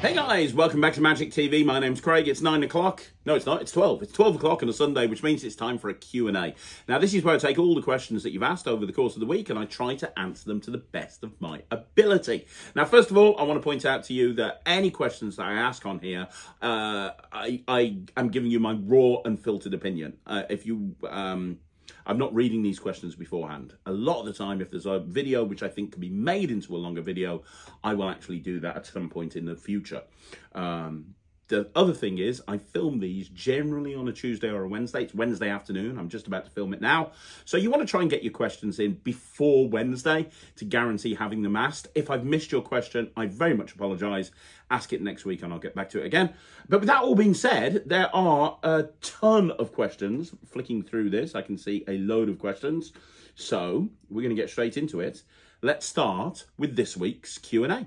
Hey guys, welcome back to Magic TV. My name's Craig. It's 9 o'clock. No, it's not. It's 12. It's 12 o'clock on a Sunday, which means it's time for a Q&A. Now, this is where I take all the questions that you've asked over the course of the week and I try to answer them to the best of my ability. Now, first of all, I want to point out to you that any questions that I ask on here, I am giving you my raw and filtered opinion. I'm not reading these questions beforehand. A lot of the time, if there's a video which I think can be made into a longer video, I will actually do that at some point in the future. The other thing is, I film these generally on a Tuesday or a Wednesday. It's Wednesday afternoon. I'm just about to film it now. So you want to try and get your questions in before Wednesday to guarantee having them asked. If I've missed your question, I very much apologise. Ask it next week and I'll get back to it again. But with that all being said, there are a ton of questions. Flicking through this, I can see a load of questions. So we're going to get straight into it. Let's start with this week's Q&A.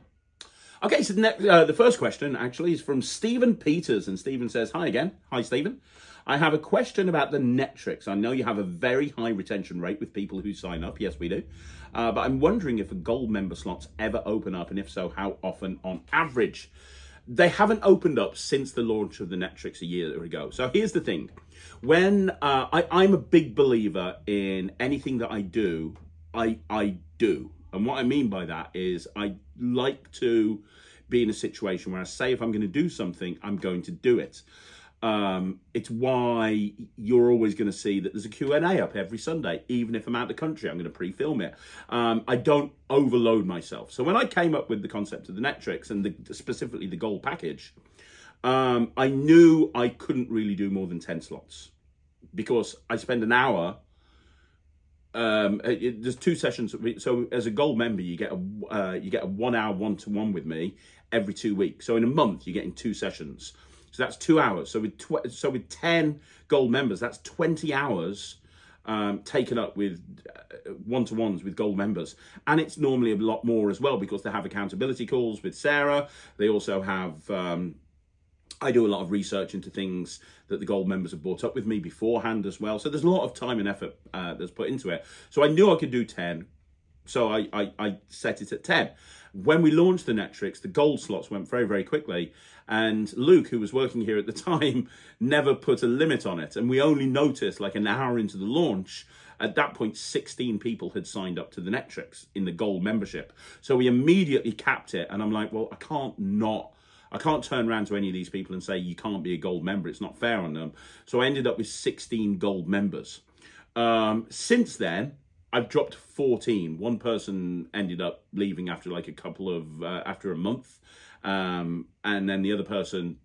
Okay, so the first question actually is from Stephen Peters, and Stephen says, hi again. Hi, Stephen. I have a question about the Netrix. I know you have a very high retention rate with people who sign up. Yes, we do. But I'm wondering if a gold member slots ever open up, and if so, how often on average? They haven't opened up since the launch of the Netrix a year ago. So here's the thing. When I'm a big believer in anything that I do, I do. And what I mean by that is I like to be in a situation where I say if I'm going to do something, I'm going to do it. It's why you're always going to see that there's a Q&A up every Sunday. Even if I'm out of the country, I'm going to pre-film it. I don't overload myself. So when I came up with the concept of the Netrix and specifically the gold package, I knew I couldn't really do more than 10 slots because I spend an hour. There's 2 sessions. So as a gold member, you get a 1 hour one-to-one with me every 2 weeks. So in a month, you're getting 2 sessions. So that's 2 hours. So with 10 gold members, that's 20 hours taken up with one-to-ones with gold members. And it's normally a lot more as well because they have accountability calls with Sarah. They also have... I do a lot of research into things that the gold members have brought up with me beforehand as well. So there's a lot of time and effort that's put into it. So I knew I could do 10. So I set it at 10. When we launched the Netrix, the gold slots went very, very quickly. And Luke, who was working here at the time, never put a limit on it. And we only noticed like an hour into the launch, at that point, 16 people had signed up to the Netrix in the gold membership. So we immediately capped it. And I'm like, well, I can't turn around to any of these people and say, you can't be a gold member. It's not fair on them. So I ended up with 16 gold members. Since then, I've dropped 14. One person ended up leaving after like after a month. And then the other person,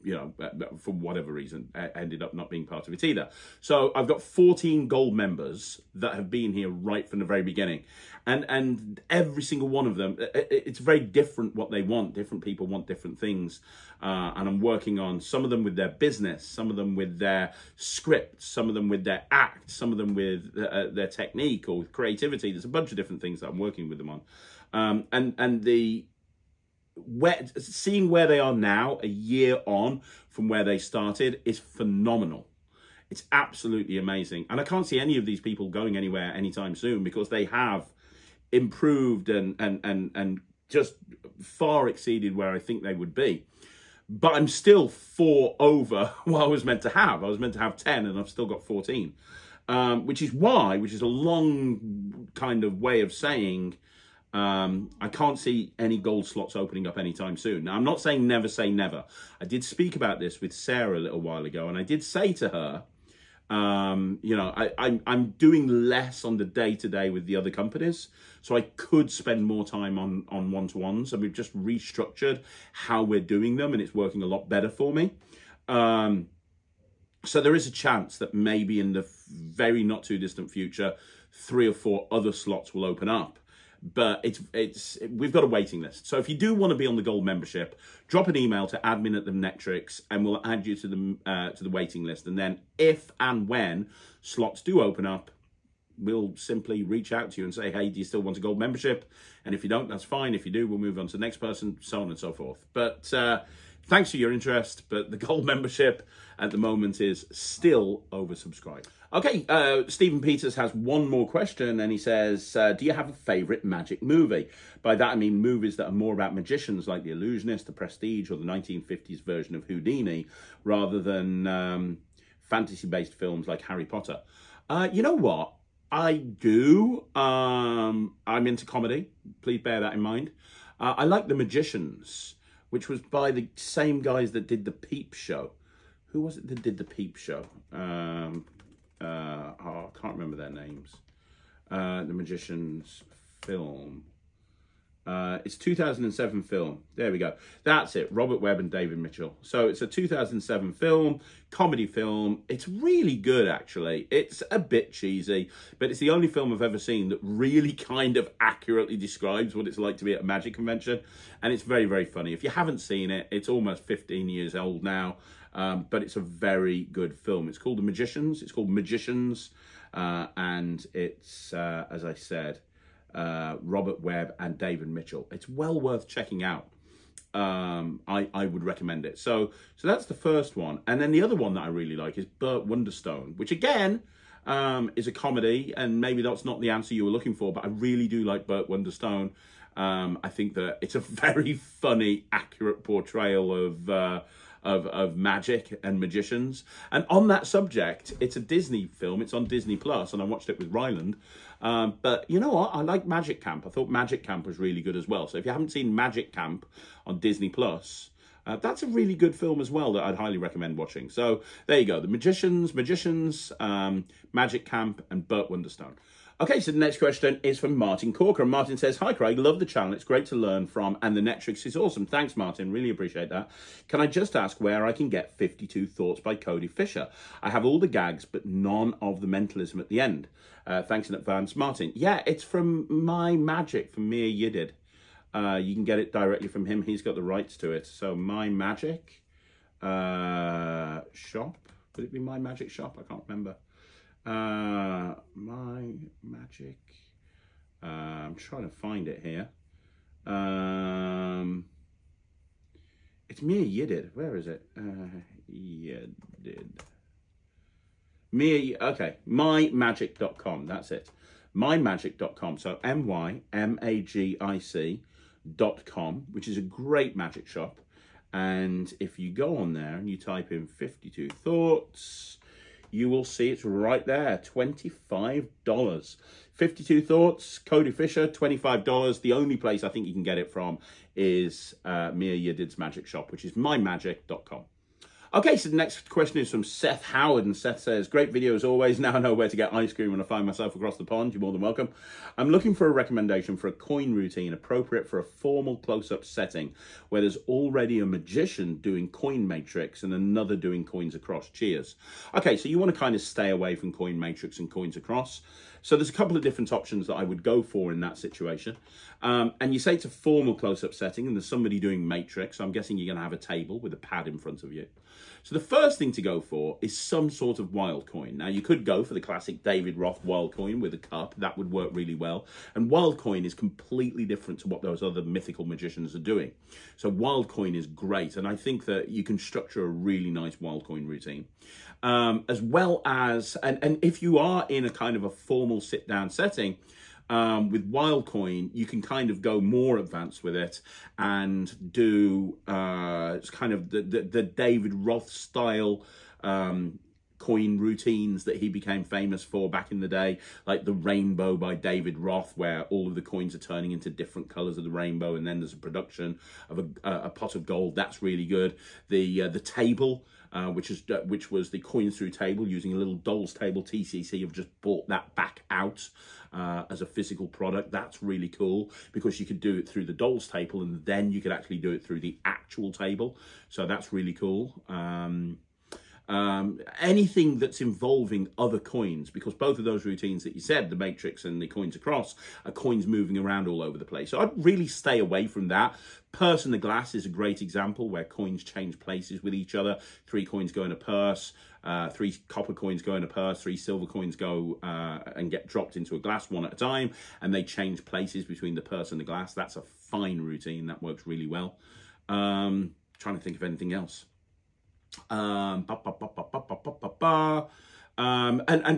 you know, for whatever reason, ended up not being part of it either. So I've got 14 gold members that have been here right from the very beginning. And every single one of them, it's very different what they want. Different people want different things. And I'm working on some of them with their business, some of them with their script, some of them with their act, some of them with their technique or with creativity. There's a bunch of different things that I'm working with them on. Seeing where they are now, a year on from where they started, is phenomenal. It's absolutely amazing. And I can't see any of these people going anywhere anytime soon because they have improved and just far exceeded where I think they would be. But I'm still 4 over what I was meant to have. I was meant to have 10 and I've still got 14. Which is a long kind of way of saying... I can't see any gold slots opening up anytime soon. Now, I'm not saying never say never. I did speak about this with Sarah a little while ago, and I did say to her, you know, I'm doing less on the day-to-day with the other companies, so I could spend more time on one-to-ones, and we've just restructured how we're doing them, and it's working a lot better for me. So there is a chance that maybe in the very not-too-distant future, 3 or 4 other slots will open up. But we've got a waiting list. So if you do want to be on the gold membership, drop an email to admin@Netrix and we'll add you to the waiting list. And then if and when slots do open up, we'll simply reach out to you and say, hey, do you still want a gold membership? And if you don't, that's fine. If you do, we'll move on to the next person, so on and so forth. But Thanks for your interest, but the gold membership at the moment is still oversubscribed. Okay, Stephen Peters has one more question, and he says, do you have a favourite magic movie? By that I mean movies that are more about magicians, like The Illusionist, The Prestige, or the 1950s version of Houdini, rather than fantasy-based films like Harry Potter. You know what? I do. I'm into comedy. Please bear that in mind. I like The Magicians, which was by the same guys that did The Peep Show. Who was it that did The Peep Show? I can't remember their names. The Magicians film. It's 2007 film. There we go. That's it. Robert Webb and David Mitchell. So it's a 2007 film, comedy film. It's really good, actually. It's a bit cheesy, but it's the only film I've ever seen that really kind of accurately describes what it's like to be at a magic convention. And it's very, very funny. If you haven't seen it, it's almost 15 years old now, but it's a very good film. It's called The Magicians. It's called Magicians, and it's, as I said, Robert Webb and David Mitchell. It's well worth checking out. I would recommend it. So that's the first one. And then the other one that I really like is Burt Wonderstone, which again is a comedy, and maybe that's not the answer you were looking for, but I really do like Burt Wonderstone. I think that it's a very funny, accurate portrayal of magic and magicians. And on that subject, it's a Disney film. It's on Disney Plus, and I watched it with Ryland. But you know what? I like Magic Camp. I thought Magic Camp was really good as well. So if you haven't seen Magic Camp on Disney Plus, that's a really good film as well that I'd highly recommend watching. So there you go. The Magicians, Magic Camp, and Burt Wonderstone. Okay, so the next question is from Martin Corker. And Martin says, hi, Craig, love the channel. It's great to learn from, and the Netrix is awesome. Thanks, Martin. Really appreciate that. Can I just ask where I can get 52 Thoughts by Cody Fisher? I have all the gags, but none of the mentalism at the end. Thanks in advance, Martin. Yeah, it's from My Magic, from Mia Yidid. You can get it directly from him. He's got the rights to it. So My Magic shop. Would it be My Magic shop? I can't remember. My Magic. I'm trying to find it here. It's Mia Yidid. Where is it? Yidid. Mia. Okay. mymagic.com. That's it. mymagic.com. So mymagic.com, which is a great magic shop. And if you go on there and you type in 52 Thoughts, you will see it's right there, $25. 52 Thoughts, Cody Fisher, $25. The only place I think you can get it from is Mia Yidid's magic shop, which is mymagic.com. Okay, so the next question is from Seth Howard, and Seth says, great video as always. Now I know where to get ice cream when I find myself across the pond. You're more than welcome. I'm looking for a recommendation for a coin routine appropriate for a formal close-up setting where there's already a magician doing coin matrix and another doing coins across. Cheers. Okay, so you want to kind of stay away from coin matrix and coins across. So there's a couple of different options that I would go for in that situation. And you say it's a formal close-up setting and there's somebody doing matrix. So I'm guessing you're going to have a table with a pad in front of you. So the first thing to go for is some sort of wild coin. Now, you could go for the classic David Roth wild coin with a cup. That would work really well. And wild coin is completely different to what those other mythical magicians are doing. So wild coin is great. And I think that you can structure a really nice wild coin routine. As well as, and if you are in a kind of a formal sit-down setting, with wild coin, you can kind of go more advanced with it and do it's kind of the David Roth style coin routines that he became famous for back in the day, like the Rainbow by David Roth, where all of the coins are turning into different colors of the rainbow, and then there's a production of a pot of gold. That's really good. The table, which was the coins through table using a little doll's table. TCC have just bought that back out as a physical product. That's really cool because you could do it through the doll's table and then you could actually do it through the actual table. So that's really cool. Anything that's involving other coins, because both of those routines that you said, the matrix and the coins across, are coins moving around all over the place. So I'd really stay away from that. Purse in the glass is a great example where coins change places with each other. 3 coins go in a purse, 3 copper coins go in a purse, 3 silver coins go and get dropped into a glass one at a time, and they change places between the purse and the glass. That's a fine routine. That works really well. Trying to think of anything else. And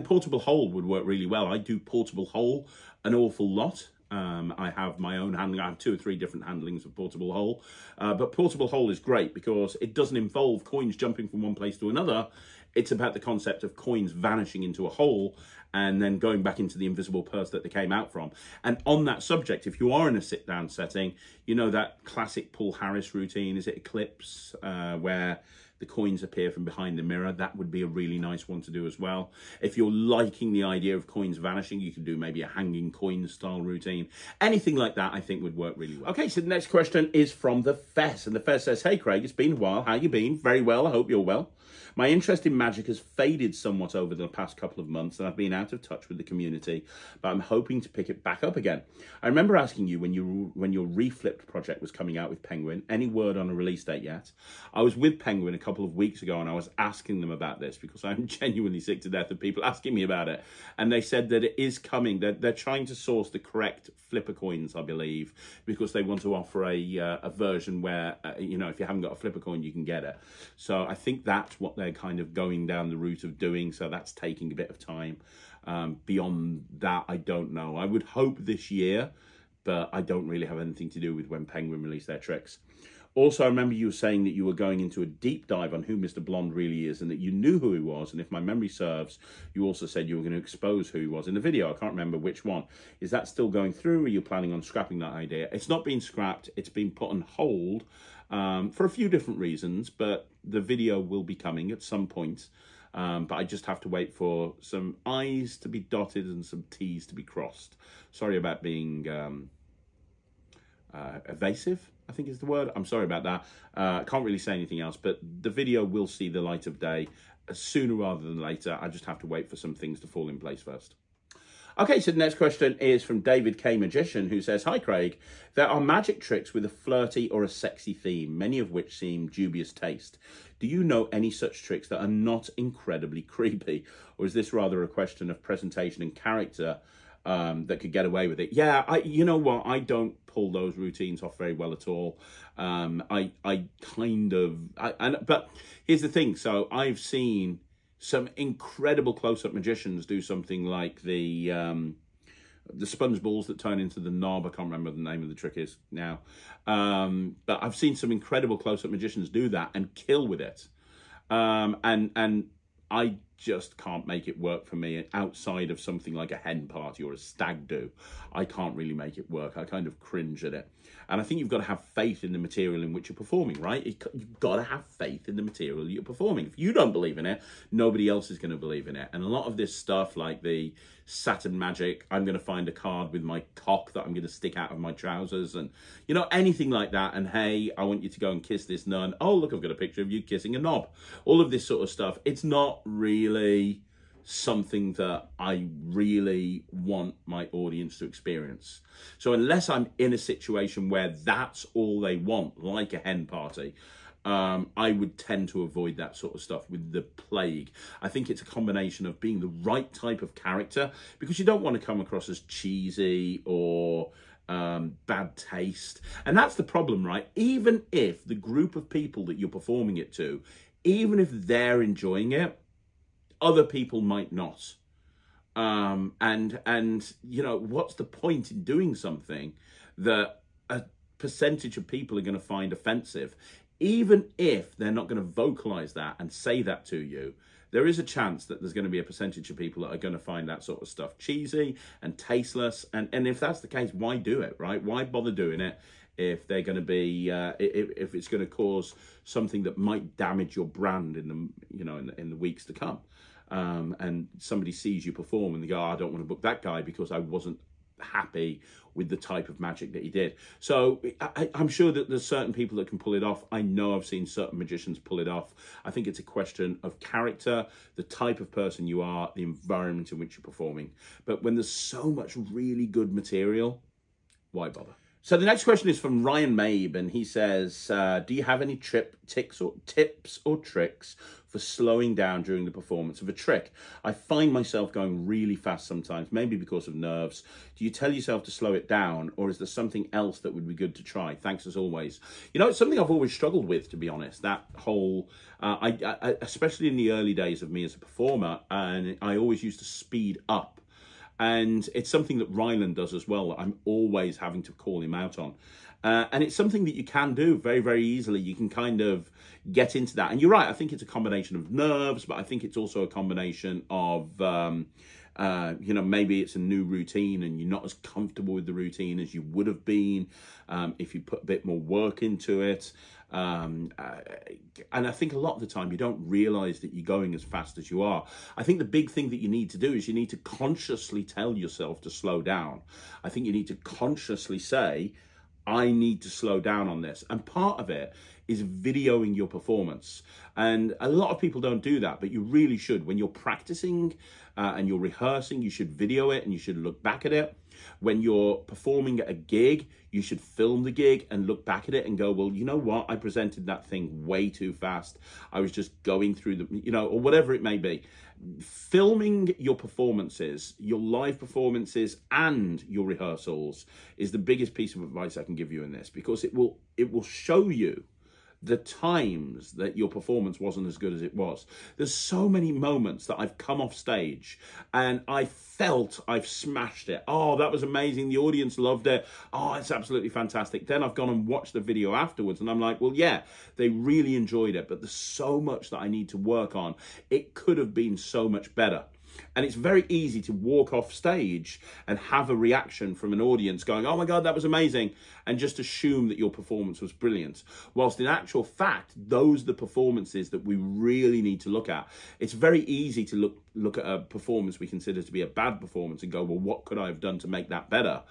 portable hole would work really well. I do portable hole an awful lot. I have my own handling. I have 2 or 3 different handlings of portable hole. But portable hole is great because it doesn't involve coins jumping from one place to another. It's about the concept of coins vanishing into a hole and then going back into the invisible purse that they came out from. And on that subject, if you are in a sit-down setting, you know that classic Paul Harris routine, is it Eclipse, where the coins appear from behind the mirror? That would be a really nice one to do as well. If you're liking the idea of coins vanishing, you can do maybe a hanging coin style routine. Anything like that, I think, would work really well. Okay, so the next question is from the Fess. And the Fess says, hey, Craig, it's been a while. How you been? Very well. I hope you're well. My interest in magic has faded somewhat over the past couple of months, and I've been out of touch with the community, but I'm hoping to pick it back up again. I remember asking you when your reflipped project was coming out with Penguin, any word on a release date yet? I was with Penguin a couple of weeks ago, and I was asking them about this because I'm genuinely sick to death of people asking me about it. And they said that it is coming. They're trying to source the correct flipper coins, I believe, because they want to offer a version where, you know, if you haven't got a flipper coin, you can get it. So I think that's what they're kind of going down the route of doing, so that's taking a bit of time. Beyond that, I don't know. I would hope this year, but I don't really have anything to do with when Penguin released their tricks. Also, I remember you were saying that you were going into a deep dive on who Mr. Blonde really is and that you knew who he was, and if my memory serves, you also said you were going to expose who he was in the video. I can't remember which one. Is that still going through, or are you planning on scrapping that idea? It's not been scrapped, it's been put on hold for a few different reasons, but the video will be coming at some point. But I just have to wait for some I's to be dotted and some T's to be crossed. Sorry about being evasive, I think is the word. I'm sorry about that. I can't really say anything else, but the video will see the light of day sooner rather than later. I just have to wait for some things to fall in place first. Okay, so the next question is from David K. Magician, who says, hi, Craig. There are magic tricks with a flirty or a sexy theme, many of which seem dubious taste. Do you know any such tricks that are not incredibly creepy? Or is this rather a question of presentation and character that could get away with it? Yeah, you know what? I don't pull those routines off very well at all. But here's the thing. So I've seen some incredible close-up magicians do something like the sponge balls that turn into the knob. I can't remember what the name of the trick is now. But I've seen some incredible close-up magicians do that and kill with it. And I just can't make it work for me outside of something like a hen party or a stag do. I can't really make it work. I kind of cringe at it. And I think you've got to have faith in the material in which you're performing, right? You've got to have faith in the material you're performing. If you don't believe in it, nobody else is going to believe in it. And a lot of this stuff, like the Saturn magic, I'm going to find a card with my cock that I'm going to stick out of my trousers, and, you know, anything like that. And, hey, I want you to go and kiss this nun. Oh, look, I've got a picture of you kissing a knob. All of this sort of stuff. It's not really something that I really want my audience to experience. So unless I'm in a situation where that's all they want, like a hen party, I would tend to avoid that sort of stuff with the plague. I think it's a combination of being the right type of character, because you don't want to come across as cheesy or bad taste. And that's the problem, right? Even if the group of people that you're performing it to, even if they're enjoying it, other people might not. And you know, what's the point in doing something that a percentage of people are going to find offensive? Even if they're not going to vocalize that and say that to you, there is a chance that there's going to be a percentage of people that are going to find that sort of stuff cheesy and tasteless. And if that's the case, why do it, right? Why bother doing it if they're going to be, if it's going to cause something that might damage your brand in the, you know, in the weeks to come? And somebody sees you perform and they go, oh, I don't want to book that guy because I wasn't happy with the type of magic that he did. So I'm sure that there's certain people that can pull it off. I know I've seen certain magicians pull it off. I think it's a question of character, the type of person you are, the environment in which you're performing. But when there's so much really good material, why bother? So the next question is from Ryan Mabe, and he says, do you have any tips or tricks for slowing down during the performance of a trick? I find myself going really fast sometimes, maybe because of nerves. Do you tell yourself to slow it down, or is there something else that would be good to try? Thanks as always. You know, it's something I've always struggled with, to be honest, that whole, especially in the early days of me as a performer, and I always used to speed up. And it's something that Ryland does as well, that I'm always having to call him out on. And it's something that you can do very, very easily. You can kind of get into that. And you're right, I think it's a combination of nerves, but I think it's also a combination of, you know, maybe it's a new routine and you're not as comfortable with the routine as you would have been if you put a bit more work into it. And I think a lot of the time you don't realize that you're going as fast as you are. I think the big thing that you need to do is you need to consciously tell yourself to slow down. I think you need to consciously say, I need to slow down on this. And part of it is videoing your performance. And a lot of people don't do that, but you really should. When you're practicing and you're rehearsing, you should video it and you should look back at it. When you're performing at a gig, you should film the gig and look back at it and go, well, you know what? I presented that thing way too fast. I was just going through the, you know, or whatever it may be. Filming your performances, your live performances and your rehearsals is the biggest piece of advice I can give you in this, because it will show you the times that your performance wasn't as good as it was. There's so many moments that I've come off stage and I felt I've smashed it. Oh, that was amazing. The audience loved it. Oh, it's absolutely fantastic. Then I've gone and watched the video afterwards and I'm like, well, yeah, they really enjoyed it, but there's so much that I need to work on. It could have been so much better. And it's very easy to walk off stage and have a reaction from an audience going, oh my God, that was amazing, and just assume that your performance was brilliant. Whilst in actual fact, those are the performances that we really need to look at. It's very easy to look at a performance we consider to be a bad performance and go, well, what could I have done to make that better?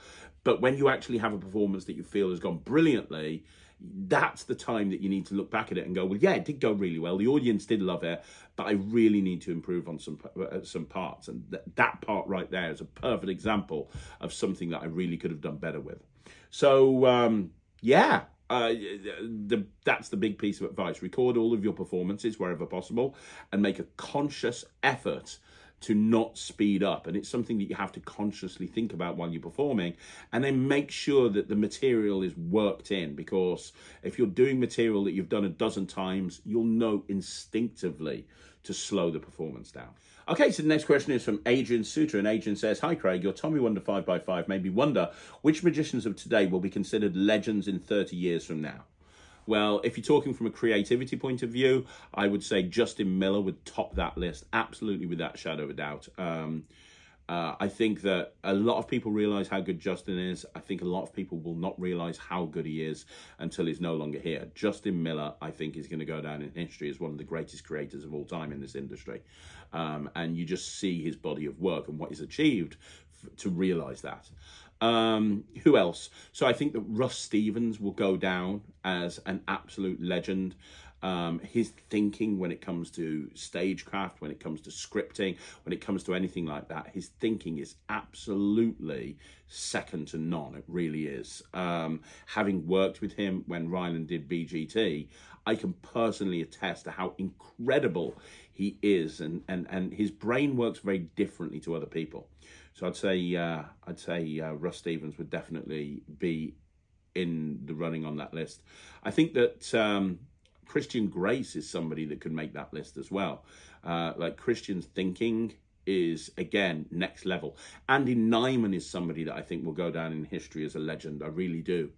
But when you actually have a performance that you feel has gone brilliantly, that's the time that you need to look back at it and go, well, yeah, it did go really well. The audience did love it, but I really need to improve on some parts. And that part right there is a perfect example of something that I really could have done better with. So, yeah, that's the big piece of advice. Record all of your performances wherever possible and make a conscious effort to not speed up. And it's something that you have to consciously think about while you're performing, and then make sure that the material is worked in, because if you're doing material that you've done a dozen times, you'll know instinctively to slow the performance down. Okay, so the next question is from Adrian Suter, and Adrian says, hi Craig, your Tommy Wonder 5x5 made me wonder which magicians of today will be considered legends in 30 years from now. Well, if you're talking from a creativity point of view, I would say Justin Miller would top that list, absolutely, without a shadow of a doubt. I think that a lot of people realize how good Justin is. I think a lot of people will not realize how good he is until he's no longer here. Justin Miller, I think, is going to go down in history as one of the greatest creators of all time in this industry. And you just see his body of work and what he's achieved to realize that. Who else? So I think that Russ Stevens will go down as an absolute legend. His thinking when it comes to stagecraft, when it comes to scripting, when it comes to anything like that, his thinking is absolutely second to none. It really is. Having worked with him when Ryland did BGT, I can personally attest to how incredible he is, and his brain works very differently to other people. So I'd say Russ Stevens would definitely be in the running on that list. I think that Christian Grace is somebody that could make that list as well. Like, Christian's thinking is, again, next level. Andy Nyman is somebody that I think will go down in history as a legend. I really do.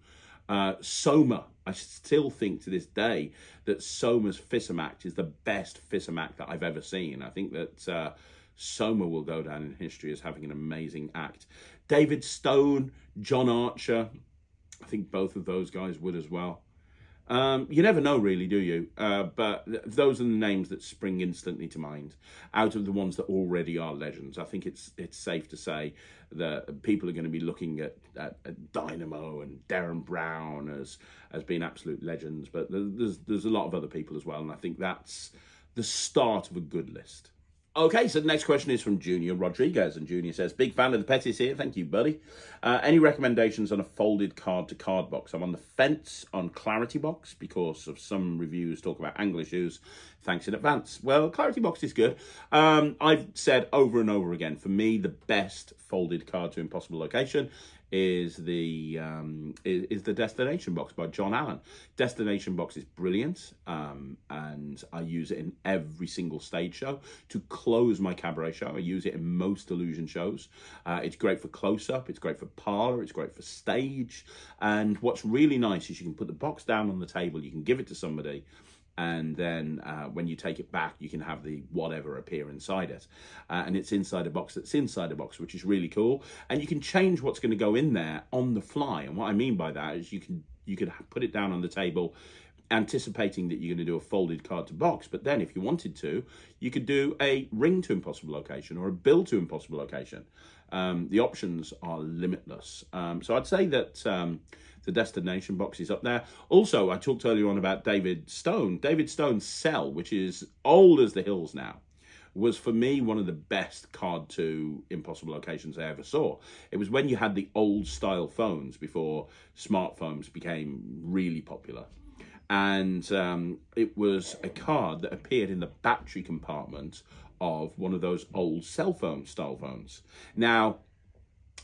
Soma, I still think to this day that Soma's Fissam act is the best Fissam act that I've ever seen. I think that Soma will go down in history as having an amazing act. David Stone, John Archer, I think both of those guys would as well. You never know, really, do you? But those are the names that spring instantly to mind out of the ones that already are legends. I think it's safe to say that people are going to be looking at Dynamo and Darren Brown as being absolute legends, but there's a lot of other people as well, and I think that's the start of a good list. Okay, so the next question is from Junior Rodriguez, and Junior says, big fan of the Petties here. Thank you, buddy. Any recommendations on a folded card-to-card box? I'm on the fence on Clarity Box because of some reviews talk about angle issues. Thanks in advance. Well, Clarity Box is good. I've said over and over again, for me, the best folded card to impossible location is the Destination Box by John Allen. Destination Box is brilliant, and I use it in every single stage show. To close my cabaret show, I use it in most illusion shows. It's great for close-up, it's great for parlor, it's great for stage. And what's really nice is you can put the box down on the table, you can give it to somebody, and then when you take it back, you can have the whatever appear inside it. And it's inside a box that's inside a box, which is really cool. And you can change what's going to go in there on the fly. And what I mean by that is you can put it down on the table, anticipating that you're going to do a folded card to box. But then if you wanted to, you could do a ring to impossible location or a bill to impossible location. The options are limitless. So I'd say that the Destination Box is up there. Also, I talked earlier on about David Stone. David Stone's Cell, which is old as the hills now, was for me one of the best card to impossible locations I ever saw. It was when you had the old style phones before smartphones became really popular. And it was a card that appeared in the battery compartment of one of those old cell phone style phones. Now,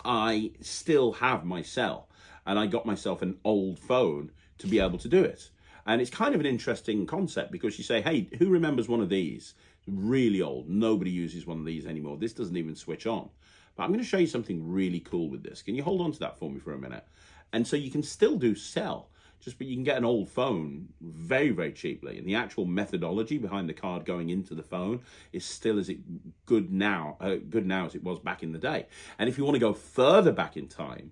I still have my Cell, and I got myself an old phone to be able to do it. And it's kind of an interesting concept because you say, hey, who remembers one of these? Really old. Nobody uses one of these anymore. This doesn't even switch on. But I'm going to show you something really cool with this. Can you hold on to that for me for a minute? And so you can still do Cell, but you can get an old phone very, very cheaply. And the actual methodology behind the card going into the phone is still as good now as it was back in the day. And if you want to go further back in time,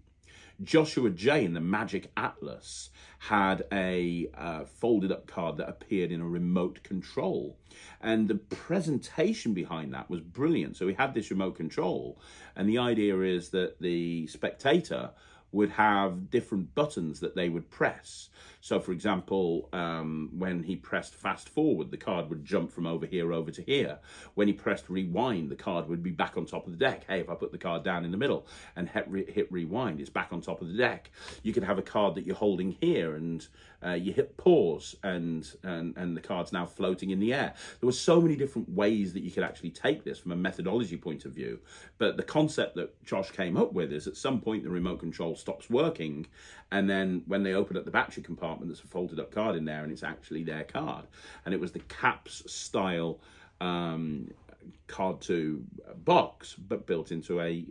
Joshua J in the Magic Atlas had a folded up card that appeared in a remote control. And the presentation behind that was brilliant. So we had this remote control, and the idea is that the spectator would have different buttons that they would press. So, for example, when he pressed fast forward, the card would jump from over here over to here. When he pressed rewind, the card would be back on top of the deck. Hey, if I put the card down in the middle and hit rewind, it's back on top of the deck. You could have a card that you're holding here, and you hit pause, and the card's now floating in the air. There were so many different ways that you could actually take this from a methodology point of view. But the concept that Josh came up with is at some point the remote control stops working, and then when they open up the battery compartment, there's a folded up card in there, and it's actually their card. And it was the caps style card to box, but built into a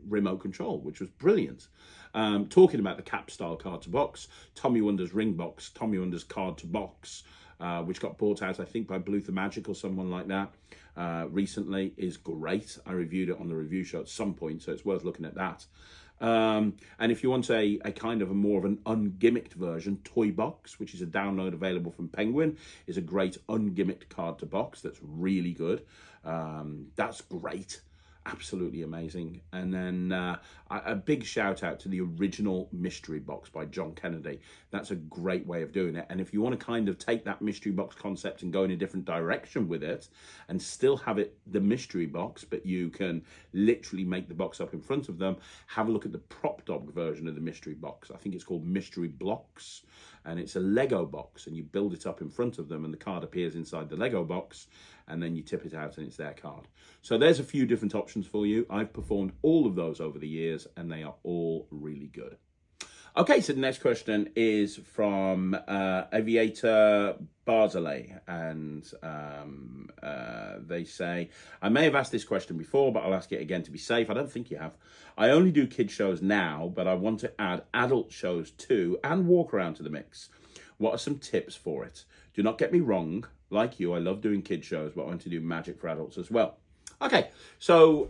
remote control, which was brilliant. Talking about the cap style card to box, Tommy Wonder's ring box, Tommy Wonder's card to box, which got bought out, I think, by Flirty Magic or someone like that recently, is great. I reviewed it on the review show at some point, so it's worth looking at that. And if you want a kind of a more of an ungimmicked version, Toy Box, which is a download available from Penguin, is a great ungimmicked card to box that's really good. That's great. Absolutely amazing. And then a big shout out to the original mystery box by John Kennedy. That's a great way of doing it. And if you want to kind of take that mystery box concept and go in a different direction with it and still have it the mystery box, but you can literally make the box up in front of them, have a look at the Prop Dog version of the mystery box. I think it's called Mystery Blocks, and it's a Lego box, and you build it up in front of them and the card appears inside the Lego box, and then you tip it out and it's their card. So there's a few different options for you. I've performed all of those over the years, and they are all really good. Okay, so the next question is from Aviator Barzilay, and they say, I may have asked this question before, but I'll ask it again to be safe. I don't think you have. I only do kid shows now, but I want to add adult shows too and walk around to the mix. What are some tips for it? Do not get me wrong. Like you, I love doing kid shows, but I want to do magic for adults as well. Okay, so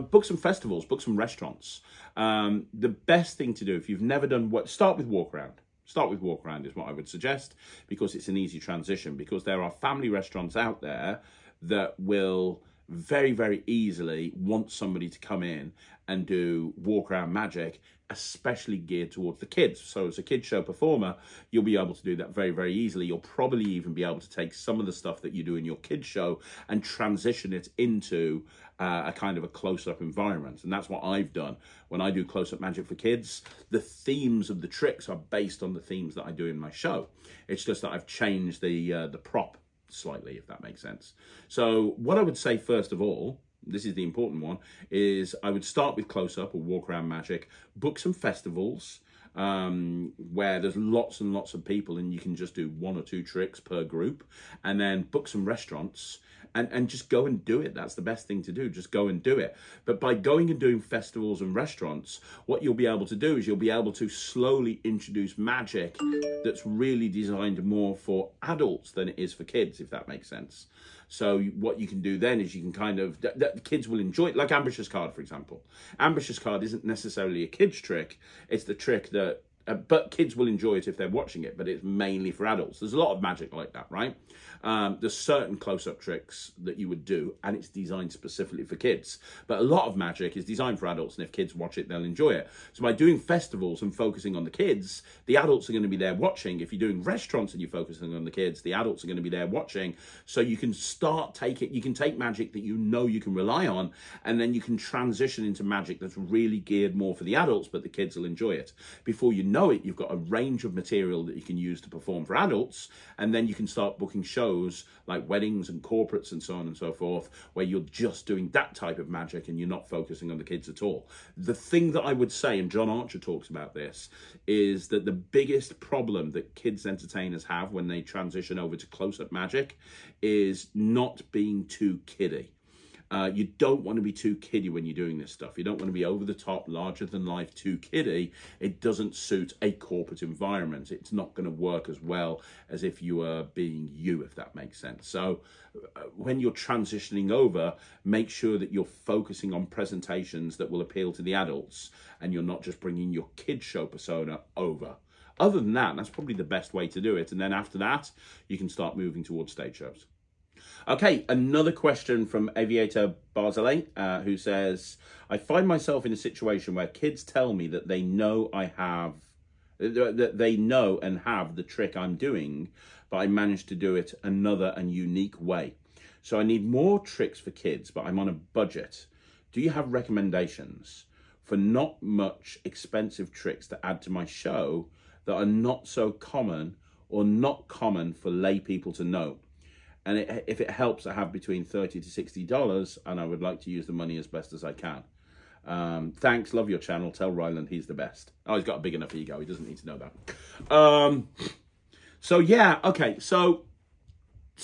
book some festivals, book some restaurants. The best thing to do, if you've never done start with walk around. Start with walk around is what I would suggest, because it's an easy transition, because there are family restaurants out there that will very, very easily want somebody to come in and do walk around magic, especially geared towards the kids. So as a kid show performer, you'll be able to do that very, very easily. You'll probably even be able to take some of the stuff that you do in your kid show and transition it into a kind of a close-up environment. And that's what I've done. When I do close-up magic for kids, the themes of the tricks are based on the themes that I do in my show. It's just that I've changed the prop slightly, if that makes sense. So what I would say first of all, this is the important one, is I would start with close-up or walk-around magic, book some festivals where there's lots and lots of people and you can just do 1 or 2 tricks per group, and then book some restaurants and just go and do it. That's the best thing to do. Just go and do it. But by going and doing festivals and restaurants, what you'll be able to do is you'll be able to slowly introduce magic that's really designed more for adults than it is for kids, if that makes sense. So what you can do then is you can kind of, the kids will enjoy it, like Ambitious Card, for example. Ambitious Card isn't necessarily a kid's trick. It's the trick that, but kids will enjoy it if they're watching it, but it's mainly for adults. There's a lot of magic like that, right? There's certain close-up tricks that you would do, and it's designed specifically for kids. But a lot of magic is designed for adults, and if kids watch it, they'll enjoy it. So by doing festivals and focusing on the kids, the adults are going to be there watching. If you're doing restaurants and you're focusing on the kids, the adults are going to be there watching. So you can you can take magic that you know you can rely on, and then you can transition into magic that's really geared more for the adults, but the kids will enjoy it. Before you know it, you've got a range of material that you can use to perform for adults, and then you can start booking shows like weddings and corporates and so on and so forth, where you're just doing that type of magic and you're not focusing on the kids at all. The thing that I would say, and John Archer talks about this, is that the biggest problem that kids entertainers have when they transition over to close-up magic is not being too kiddie. You don't want to be too kiddie when you're doing this stuff. You don't want to be over the top, larger than life, too kiddie. It doesn't suit a corporate environment. It's not going to work as well as if you were being you, if that makes sense. So when you're transitioning over, make sure that you're focusing on presentations that will appeal to the adults, and you're not just bringing your kid show persona over. Other than that, that's probably the best way to do it. And then after that, you can start moving towards stage shows. Okay, another question from Aviator Barzilay, who says, I find myself in a situation where kids tell me that they know and have the trick I'm doing, but I managed to do it another and unique way. So I need more tricks for kids, but I'm on a budget. Do you have recommendations for not much expensive tricks to add to my show that are not so common or not common for lay people to know? And if it helps, I have between $30 to $60, and I would like to use the money as best as I can. Thanks, love your channel. Tell Ryland he's the best. Oh, he's got a big enough ego. He doesn't need to know that. So yeah, okay. So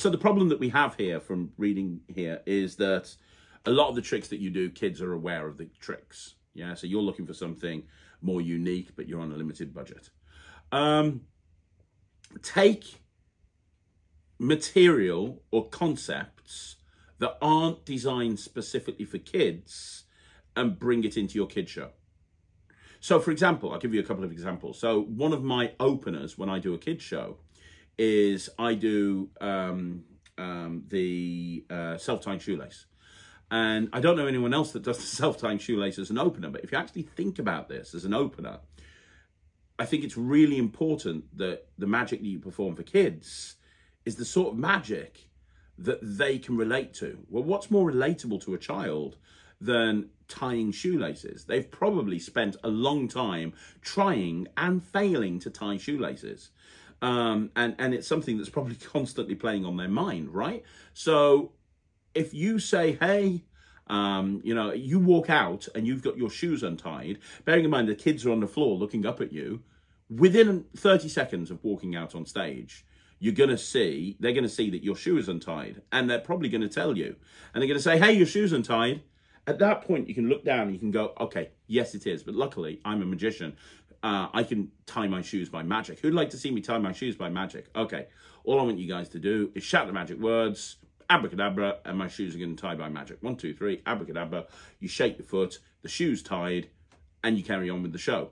the problem that we have here from reading here is that a lot of the tricks that you do, kids are aware of the tricks. Yeah, so you're looking for something more unique, but you're on a limited budget. Take material or concepts that aren't designed specifically for kids and bring it into your kid show. So for example, I'll give you a couple of examples. So one of my openers when I do a kid show is I do the self-tying shoelace. And I don't know anyone else that does the self-tying shoelace as an opener, but if you actually think about this as an opener, I think it's really important that the magic that you perform for kids is the sort of magic that they can relate to. Well, what's more relatable to a child than tying shoelaces? They've probably spent a long time trying and failing to tie shoelaces. And it's something that's probably constantly playing on their mind, right? So if you say, hey, you know, you walk out and you've got your shoes untied, bearing in mind the kids are on the floor looking up at you, within 30 seconds of walking out on stage, they're going to see that your shoe is untied, and they're probably going to tell you, and they're going to say, hey, your shoe's untied. At that point, you can look down and you can go, okay, yes, it is. But luckily, I'm a magician. I can tie my shoes by magic. Who'd like to see me tie my shoes by magic? Okay, all I want you guys to do is shout the magic words, abracadabra, and my shoes are going to tie by magic. 1, 2, 3, abracadabra. You shake the foot, the shoe's tied, and you carry on with the show.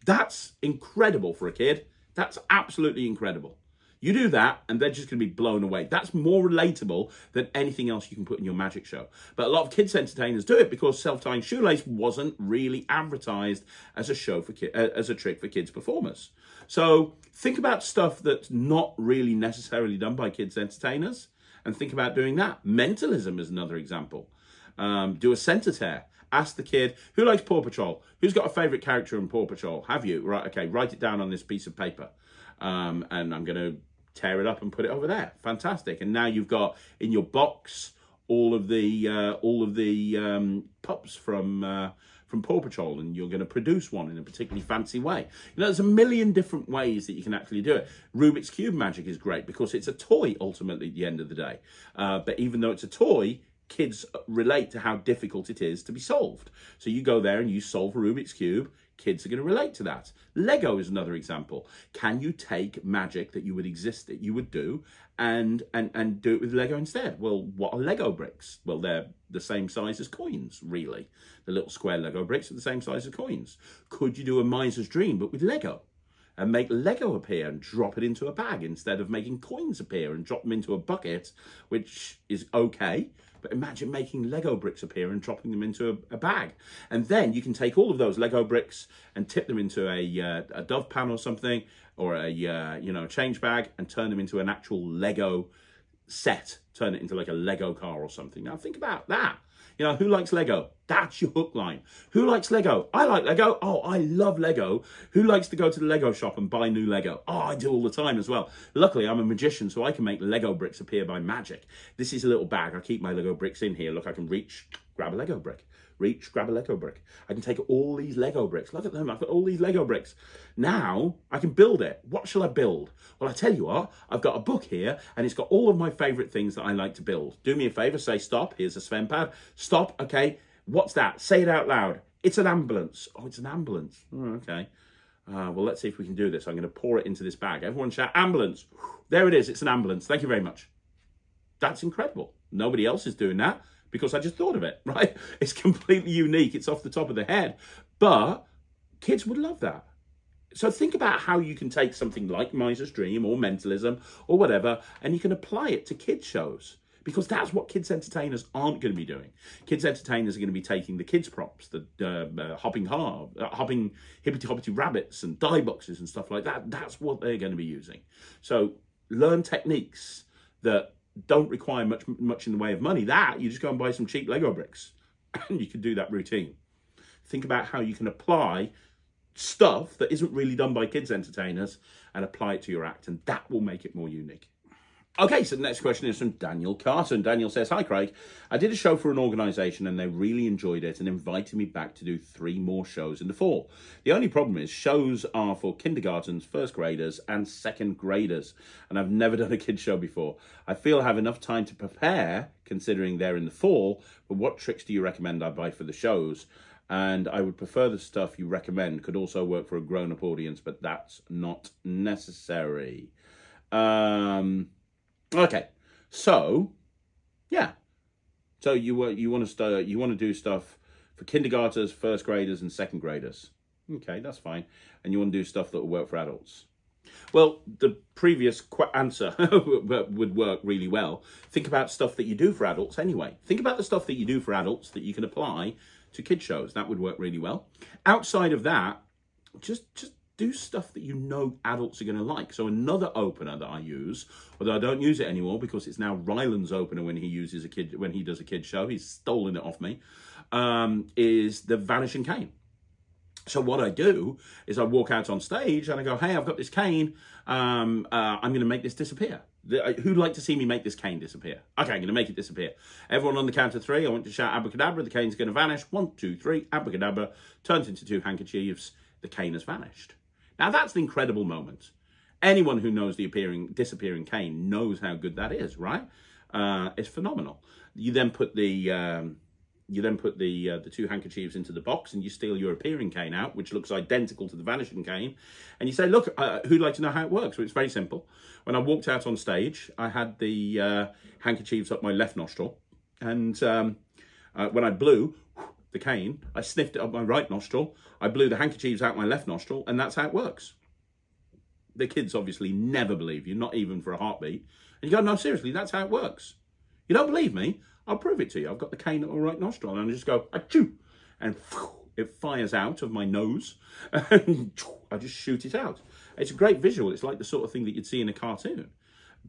That's incredible for a kid. That's absolutely incredible. You do that, and they're just going to be blown away. That's more relatable than anything else you can put in your magic show. But a lot of kids entertainers do it because self-tying shoelace wasn't really advertised as a show for as a trick for kids performers. So think about stuff that's not really necessarily done by kids entertainers, and think about doing that. Mentalism is another example. Do a center tear. Ask the kid, who likes Paw Patrol? Who's got a favorite character in Paw Patrol? Have you? Right, okay, write it down on this piece of paper. And I'm going to tear it up and put it over there. Fantastic. And now you've got in your box all of the pups from Paw Patrol, and you're going to produce one in a particularly fancy way. You know, there's a million different ways that you can actually do it. Rubik's Cube magic is great because it's a toy ultimately at the end of the day. But even though it's a toy, kids relate to how difficult it is to be solved. So you go there and you solve a Rubik's Cube, kids are going to relate to that. Lego is another example. Can you take magic that you would do and do it with Lego instead? Well, what are Lego bricks? Well, they're the same size as coins, really. The little square Lego bricks are the same size as coins. Could you do a miser's dream, but with Lego? And make Lego appear and drop it into a bag instead of making coins appear and drop them into a bucket, which is okay. But imagine making Lego bricks appear and dropping them into a bag. And then you can take all of those Lego bricks and tip them into a Dove pan or something, or a change bag, and turn them into an actual Lego set. Turn it into like a Lego car or something. Now think about that. You know, who likes Lego? That's your hook line. Who likes Lego? I like Lego. Oh, I love Lego. Who likes to go to the Lego shop and buy new Lego? Oh, I do all the time as well. Luckily, I'm a magician, so I can make Lego bricks appear by magic. This is a little bag. I keep my Lego bricks in here. Look, I can reach, grab a Lego brick. Reach, grab a Lego brick. I can take all these Lego bricks. Look at them. I've got all these Lego bricks. Now I can build it. What shall I build? Well, I tell you what, I've got a book here and it's got all of my favorite things that I like to build. Do me a favor, say stop. Here's a Sven pad. Stop. Okay. What's that? Say it out loud. It's an ambulance. Oh, it's an ambulance. Oh, okay. Well, let's see if we can do this. I'm going to pour it into this bag. Everyone shout ambulance. There it is. It's an ambulance. Thank you very much. That's incredible. Nobody else is doing that, because I just thought of it, right? It's completely unique. It's off the top of the head, but kids would love that. So think about how you can take something like Miser's Dream or Mentalism or whatever, and you can apply it to kids shows, because that's what kids entertainers aren't going to be doing. Kids entertainers are going to be taking the kids props, the hopping hippity-hoppity rabbits and die boxes and stuff like that. That's what they're going to be using. So learn techniques that don't require much in the way of money. That you just go and buy some cheap Lego bricks and you can do that routine. Think about how you can apply stuff that isn't really done by kids entertainers and apply it to your act, and that will make it more unique. Okay, so the next question is from Daniel Carson. Daniel says, hi Craig, I did a show for an organisation and they really enjoyed it and invited me back to do 3 more shows in the fall. The only problem is shows are for kindergartens, first graders and second graders, and I've never done a kids show before. I feel I have enough time to prepare considering they're in the fall, but what tricks do you recommend I buy for the shows? And I would prefer the stuff you recommend could also work for a grown-up audience, but that's not necessary. Okay, so yeah, so you want to do stuff for kindergartners, first graders, and second graders. Okay, that's fine, and you want to do stuff that will work for adults. Well, the previous answer would work really well. Think about stuff that you do for adults anyway. Think about the stuff that you do for adults that you can apply to kid shows. That would work really well. Outside of that, just do stuff that you know adults are going to like. So another opener that I use, although I don't use it anymore because it's now Ryland's opener when he does a kid show. He's stolen it off me. Is the Vanishing Cane. So what I do is I walk out on stage and I go, hey, I've got this cane. I'm going to make this disappear. Who'd like to see me make this cane disappear? Okay, I'm going to make it disappear. Everyone on the count of 3, I want to shout abracadabra. The cane's going to vanish. 1, 2, 3, abracadabra. Turns into 2 handkerchiefs. The cane has vanished. Now that's an incredible moment. Anyone who knows the disappearing cane knows how good that is, right? It's phenomenal. You then put the 2 handkerchiefs into the box and you steal your appearing cane out, which looks identical to the vanishing cane. And you say, look, who'd like to know how it works? Well, it's very simple. When I walked out on stage, I had the handkerchiefs up my left nostril. And when I blew the cane, I sniffed it up my right nostril. I blew the handkerchiefs out my left nostril, and that's how it works. The kids obviously never believe you, not even for a heartbeat. And you go, no, seriously, that's how it works. You don't believe me? I'll prove it to you. I've got the cane at my right nostril, and I just go, achoo, and it fires out of my nose, and I just shoot it out. It's a great visual. It's like the sort of thing that you'd see in a cartoon.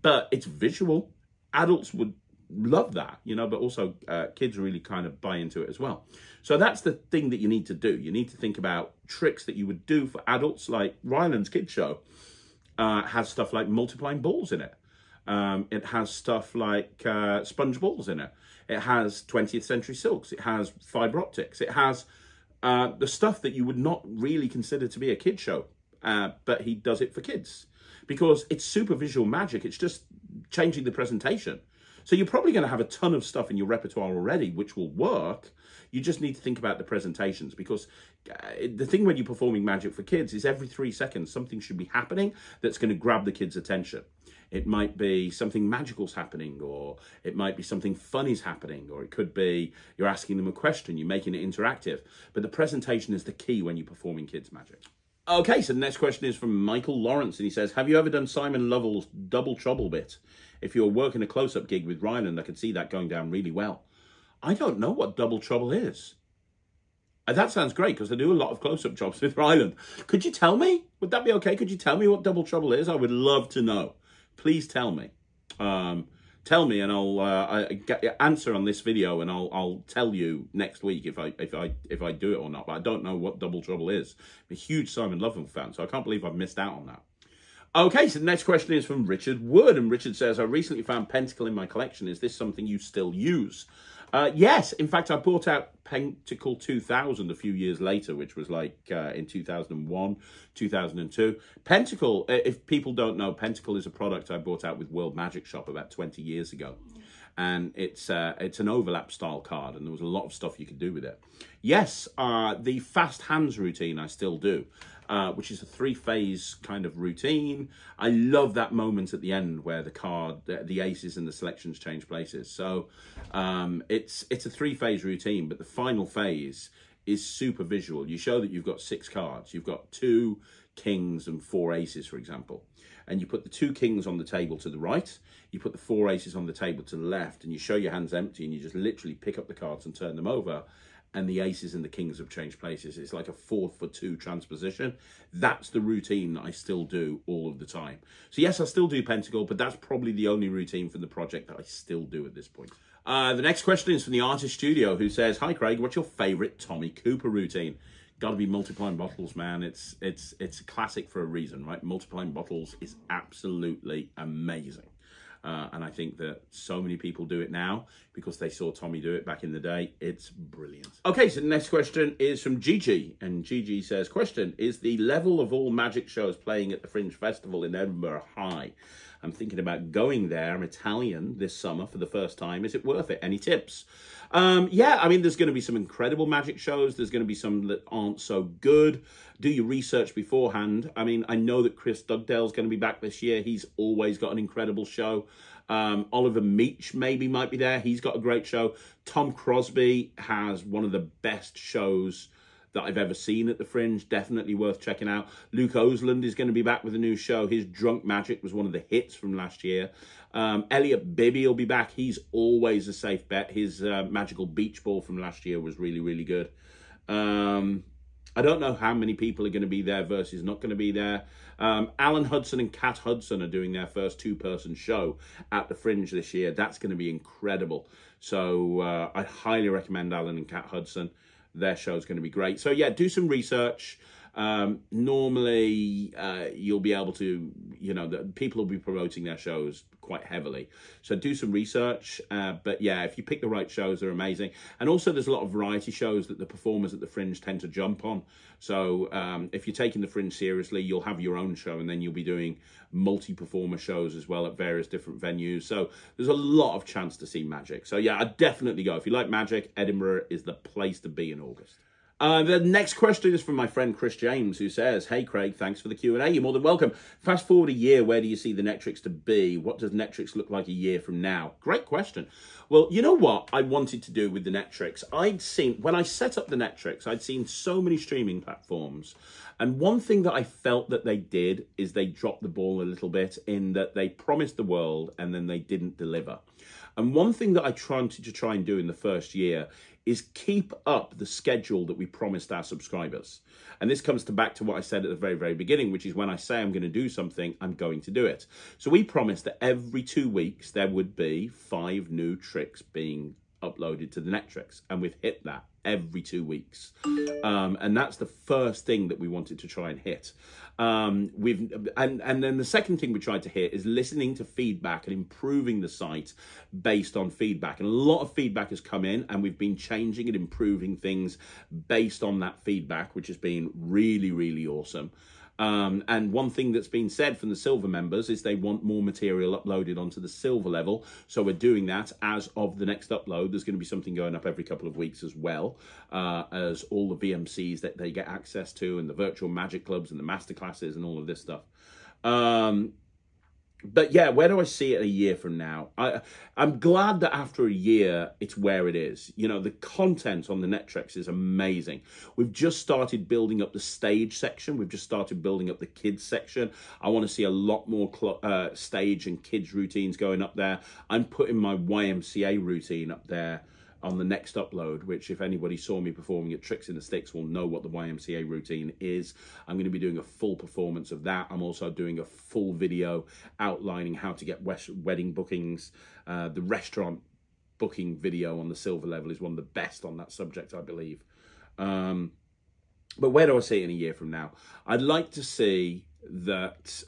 But it's visual. Adults would love that, you know, but also kids really kind of buy into it as well. So that's the thing that you need to do. You need to think about tricks that you would do for adults, like Ryland's kids show, has stuff like multiplying balls in it. It has stuff like sponge balls in it. It has 20th century silks. It has fiber optics. It has the stuff that you would not really consider to be a kid show, but he does it for kids because it's super visual magic. It's just changing the presentation. So you're probably going to have a ton of stuff in your repertoire already, which will work. You just need to think about the presentations, because the thing when you're performing magic for kids is every 3 seconds, something should be happening that's going to grab the kids' attention. It might be something magical's happening, or it might be something funny's happening, or it could be you're asking them a question, you're making it interactive. But the presentation is the key when you're performing kids' magic. Okay, so the next question is from Michael Lawrence, and he says, have you ever done Simon Lovell's Double Trouble bit? If you're working a close-up gig with Ryland, I could see that going down really well. I don't know what Double Trouble is. That sounds great, because I do a lot of close-up jobs with Ryland. Could you tell me? Would that be okay? Could you tell me what Double Trouble is? I would love to know. Please tell me. Tell me, and I'll answer on this video, and I'll tell you next week if I do it or not. But I don't know what Double Trouble is. I'm a huge Simon Lovell fan, so I can't believe I've missed out on that. Okay, so the next question is from Richard Wood, and Richard says, I recently found Pentacle in my collection. Is this something you still use? Yes, in fact, I bought out Pentacle 2000 a few years later, which was like in 2001, 2002. Pentacle, if people don't know, Pentacle is a product I bought out with World Magic Shop about 20 years ago. And it's an overlap style card, and there was a lot of stuff you could do with it. Yes, the fast hands routine I still do, which is a 3-phase kind of routine. I love that moment at the end where the card, the aces and the selections change places. So it's a 3-phase routine, but the final phase is super visual. You show that you've got 6 cards. You've got 2 kings and 4 aces, for example. And you put the 2 kings on the table to the right, you put the 4 aces on the table to the left, and you show your hands empty, and you just literally pick up the cards and turn them over, and the aces and the kings have changed places. It's like a 4-for-2 transposition. That's the routine that I still do all of the time. So yes, I still do Pentacle, but that's probably the only routine from the project that I still do at this point. The next question is from the Artist Studio, who says, hi Craig, what's your favourite Tommy Cooper routine? Got to be multiplying bottles, man. It's a classic for a reason, right? Multiplying bottles is absolutely amazing. And I think that so many people do it now because they saw Tommy do it back in the day. It's brilliant. Okay, so the next question is from Gigi. And Gigi says, question, is the level of all magic shows playing at the Fringe Festival in Edinburgh high? I'm thinking about going there. I'm Italian this summer for the first time. Is it worth it? Any tips? Yeah, I mean, there's going to be some incredible magic shows. There's going to be some that aren't so good. Do your research beforehand. I mean, I know that Chris Dugdale's going to be back this year. He's always got an incredible show. Oliver Meach maybe might be there. He's got a great show. Tom Crosby has one of the best shows that I've ever seen at the Fringe. Definitely worth checking out. Luke Osland is going to be back with a new show. His Drunk Magic was one of the hits from last year. Elliot Bibby will be back. He's always a safe bet. His Magical Beach Ball from last year was really, really good. I don't know how many people are going to be there versus not going to be there. Alan Hudson and Kat Hudson are doing their first 2-person show at the Fringe this year. That's going to be incredible. So I highly recommend Alan and Kat Hudson. Their show is going to be great. So yeah, do some research. Normally, you'll be able to, you know, people will be promoting their shows quite heavily. So do some research. But yeah, if you pick the right shows, they're amazing. And also there's a lot of variety shows that the performers at the Fringe tend to jump on. So if you're taking the Fringe seriously, you'll have your own show, and then you'll be doing multi-performer shows as well at various different venues. So there's a lot of chance to see magic. So yeah, I'd definitely go. If you like magic, Edinburgh is the place to be in August. The next question is from my friend Chris James, who says, hey Craig, thanks for the Q&A. You're more than welcome. Fast forward a year, where do you see the Netrix to be? What does Netrix look like a year from now? Great question. Well, you know what I wanted to do with the Netrix? When I set up the Netrix, I'd seen so many streaming platforms. And one thing that I felt that they did is they dropped the ball a little bit, in that they promised the world and then they didn't deliver. And one thing that I tried to try and do in the first year is keep up the schedule that we promised our subscribers. And this comes back to what I said at the very, very beginning, which is when I say I'm going to do something, I'm going to do it. So we promised that every 2 weeks there would be 5 new tricks being uploaded to the Netrix, and we've hit that every 2 weeks. And that's the first thing that we wanted to try and hit. And then the second thing we tried to hit is listening to feedback and improving the site based on feedback. And a lot of feedback has come in, and we've been changing and improving things based on that feedback, which has been really, really awesome. And one thing that's been said from the silver members is they want more material uploaded onto the silver level. So we're doing that. As of the next upload, there's going to be something going up every couple of weeks as well, as all the VMCs that they get access to, and the virtual magic clubs and the masterclasses and all of this stuff. But yeah, where do I see it a year from now? I'm glad that after a year, it's where it is. You know, the content on the Netrix is amazing. We've just started building up the stage section. We've just started building up the kids section. I want to see a lot more stage and kids routines going up there. I'm putting my YMCA routine up there on the next upload, which if anybody saw me performing at Tricks in the Sticks will know what the YMCA routine is. I'm going to be doing a full performance of that. I'm also doing a full video outlining how to get wedding bookings. The restaurant booking video on the silver level is one of the best on that subject, I believe. But where do I see it in a year from now? I'd like to see that...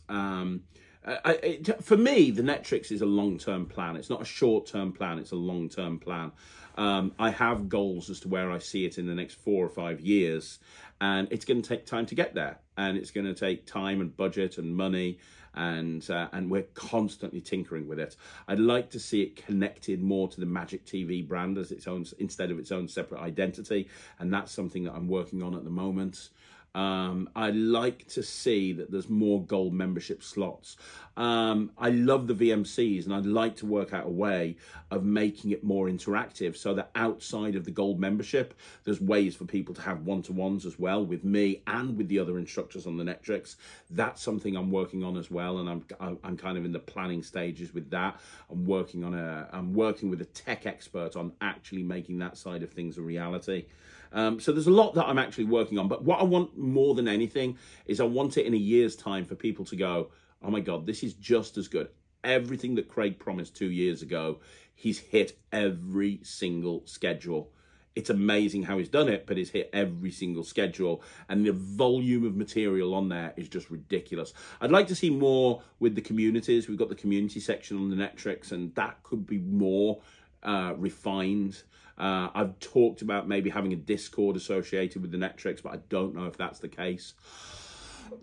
for me, the Netrix is a long-term plan. It's not a short-term plan. It's a long-term plan. I have goals as to where I see it in the next 4 or 5 years, and it's going to take time to get there. And it's going to take time and budget and money, and we're constantly tinkering with it. I'd like to see it connected more to the Magic TV brand as its own, instead of its own separate identity, and that's something that I'm working on at the moment. I like to see that there's more gold membership slots. I love the VMCs, and I'd like to work out a way of making it more interactive so that outside of the gold membership, there's ways for people to have one-to-ones as well with me and with the other instructors on the Netrix. That's something I'm working on as well, and I'm kind of in the planning stages with that. I'm working with a tech expert on actually making that side of things a reality. So there's a lot that I'm actually working on, but what I want more than anything is I want it in a year's time for people to go, oh my God, this is just as good. Everything that Craig promised 2 years ago, he's hit every single schedule. It's amazing how he's done it, but he's hit every single schedule, and the volume of material on there is just ridiculous. I'd like to see more with the communities. We've got the community section on the Netrix, and that could be more refined. I've talked about maybe having a Discord associated with the Netrix, but I don't know if that's the case.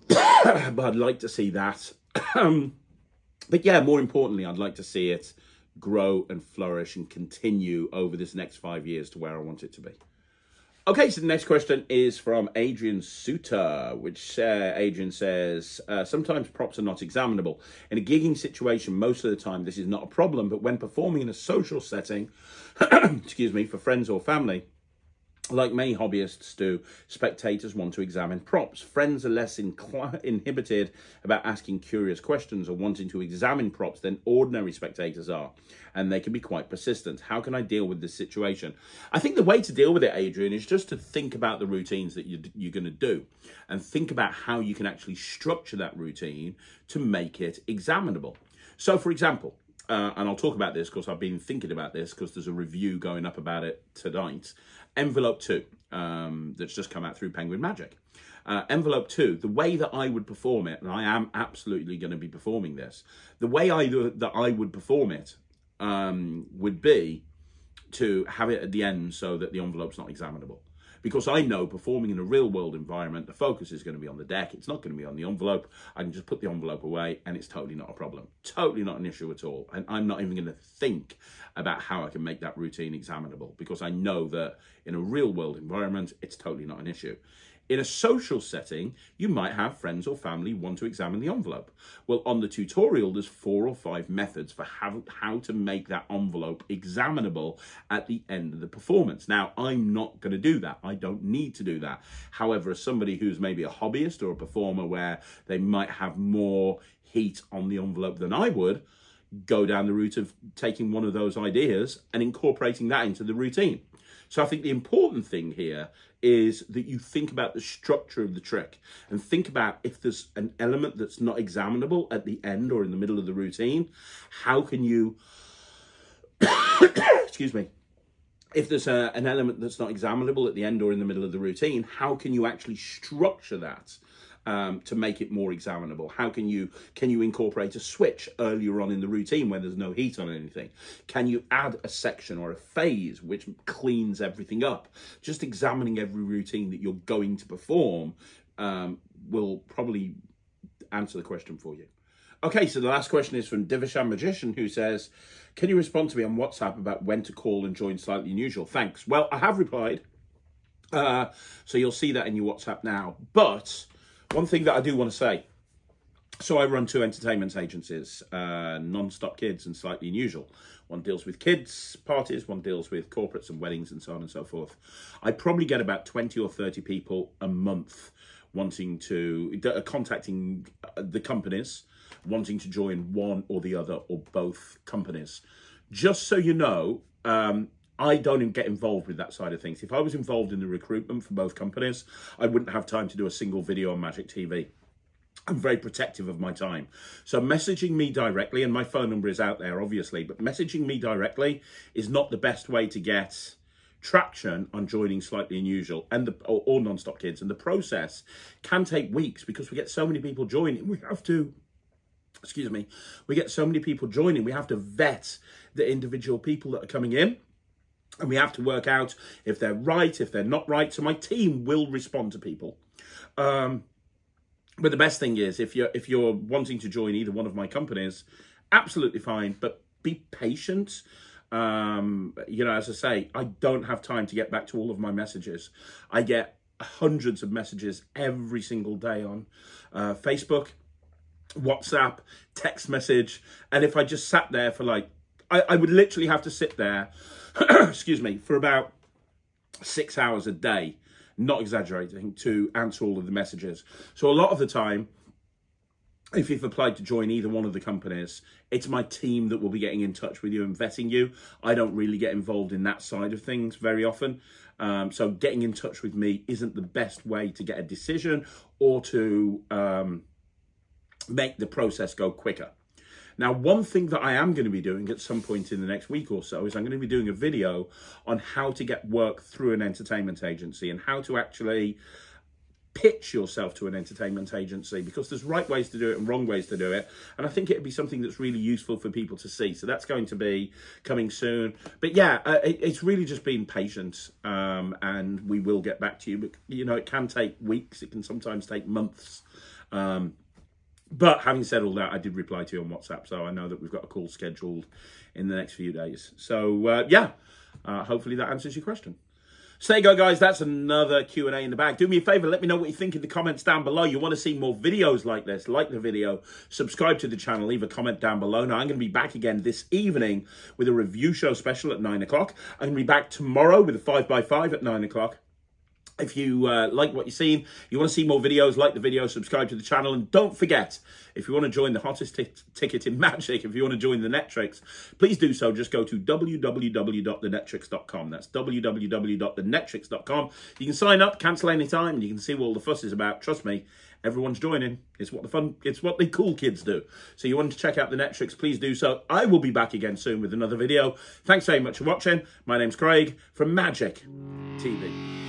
But I'd like to see that. But yeah, more importantly, I'd like to see it grow and flourish and continue over this next 5 years to where I want it to be. Okay, so the next question is from Adrian Suter, which Adrian says, sometimes props are not examinable. In a gigging situation, most of the time, this is not a problem, but when performing in a social setting, excuse me, for friends or family, like many hobbyists do, spectators want to examine props. Friends are less inhibited about asking curious questions or wanting to examine props than ordinary spectators are, and they can be quite persistent. How can I deal with this situation? I think the way to deal with it, Adrian, is just to think about the routines that you're going to do, and think about how you can actually structure that routine to make it examinable. So, for example, and I'll talk about this because I've been thinking about this because there's a review going up about it tonight. Envelope 2, that's just come out through Penguin Magic. Envelope 2, the way that I would perform it, and I am absolutely going to be performing this, the way that I would perform it would be to have it at the end so that the envelope's not examinable. Because I know performing in a real world environment, the focus is going to be on the deck. It's not going to be on the envelope. I can just put the envelope away and it's totally not a problem. Totally not an issue at all. And I'm not even going to think about how I can make that routine examinable, because I know that in a real world environment, it's totally not an issue. In a social setting, you might have friends or family want to examine the envelope. Well, on the tutorial, there's 4 or 5 methods for how to make that envelope examinable at the end of the performance. Now, I'm not going to do that. I don't need to do that. However, as somebody who's maybe a hobbyist or a performer where they might have more heat on the envelope than I would, go down the route of taking one of those ideas and incorporating that into the routine. So I think the important thing here is that you think about the structure of the trick and think about if there's an element that's not examinable at the end or in the middle of the routine, how can you, excuse me, if there's an element that's not examinable at the end or in the middle of the routine, how can you actually structure that to make it more examinable? How can you incorporate a switch earlier on in the routine when there's no heat on anything? Can you add a section or a phase which cleans everything up? Just examining every routine that you're going to perform will probably answer the question for you. Okay, so the last question is from Different Magician, who says, can you respond to me on WhatsApp about when to call and join Slightly Unusual? Thanks. Well, I have replied. So you'll see that in your WhatsApp now. But one thing that I do want to say, so I run 2 entertainment agencies, Non-Stop Kids and Slightly Unusual. One deals with kids parties, one deals with corporates and weddings and so on and so forth. I probably get about 20 or 30 people a month contacting the companies, wanting to join one or the other or both companies. Just so you know, I don't even get involved with that side of things. If I was involved in the recruitment for both companies, I wouldn't have time to do a single video on Magic TV. I'm very protective of my time. So messaging me directly, and my phone number is out there, obviously, but messaging me directly is not the best way to get traction on joining Slightly Unusual and or Non-Stop Kids. And the process can take weeks because we get so many people joining. We have to... Excuse me, we get so many people joining, we have to vet the individual people that are coming in, and we have to work out if they're right, if they're not right. So my team will respond to people. But the best thing is, if you're wanting to join either one of my companies, absolutely fine, but be patient. You know, as I say, I don't have time to get back to all of my messages. I get hundreds of messages every single day on Facebook, WhatsApp, text message, and if I just sat there for like, I would literally have to sit there, excuse me, for about 6 hours a day, not exaggerating, to answer all of the messages. So a lot of the time, if you've applied to join either one of the companies, it's my team that will be getting in touch with you and vetting you. I don't really get involved in that side of things very often. So getting in touch with me isn't the best way to get a decision or to make the process go quicker. Now, one thing that I am going to be doing at some point in the next week or so is I'm going to be doing a video on how to get work through an entertainment agency and how to actually pitch yourself to an entertainment agency, because there's right ways to do it and wrong ways to do it. And I think it'd be something that's really useful for people to see. So that's going to be coming soon. But yeah, it's really just being patient, and we will get back to you. But, you know, it can take weeks. It can sometimes take months. But having said all that, I did reply to you on WhatsApp, so I know that we've got a call scheduled in the next few days. So, yeah, hopefully that answers your question. So there you go, guys. That's another Q&A in the bag. Do me a favour. Let me know what you think in the comments down below. You want to see more videos like this, like the video, subscribe to the channel, leave a comment down below. Now, I'm going to be back again this evening with a review show special at 9 o'clock. I'm going to be back tomorrow with a 5x5 at 9 o'clock. If you like what you're seeing, you want to see more videos, like the video, subscribe to the channel. And don't forget, if you want to join the hottest ticket in Magic, if you want to join the Netrix, please do so. Just go to www.thenetrix.com. That's www.thenetrix.com. You can sign up, cancel anytime, and you can see what all the fuss is about. Trust me, everyone's joining. It's what the cool kids do. So you want to check out the Netrix, please do so. I will be back again soon with another video. Thanks very much for watching. My name's Craig from Magic TV.